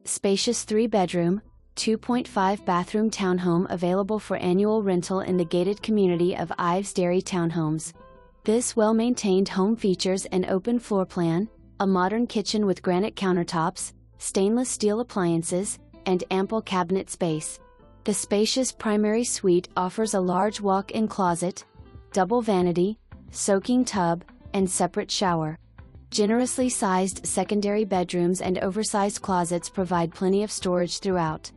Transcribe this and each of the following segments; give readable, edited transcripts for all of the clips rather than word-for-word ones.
Spacious 3-bedroom, 2.5-bathroom townhome available for annual rental in the gated community of Ives Dairy Townhomes. This well-maintained home features an open floor plan, a modern kitchen with granite countertops, stainless steel appliances, and ample cabinet space. The spacious primary suite offers a large walk-in closet, double vanity, soaking tub, and separate shower. Generously sized secondary bedrooms and oversized closets provide plenty of storage throughout.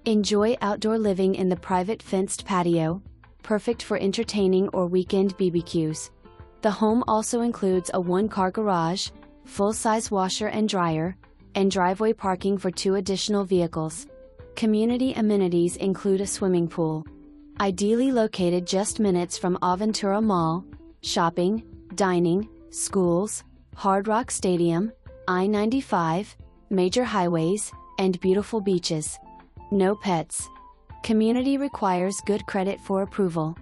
Enjoy outdoor living in the private fenced patio, perfect for entertaining or weekend BBQs. The home also includes a one-car garage, full-size washer and dryer, and driveway parking for 2 additional vehicles. Community amenities include a swimming pool. Ideally located just minutes from Aventura Mall, shopping, dining, schools, Hard Rock Stadium, I-95, major highways, and beautiful beaches. No pets. Community requires good credit for approval.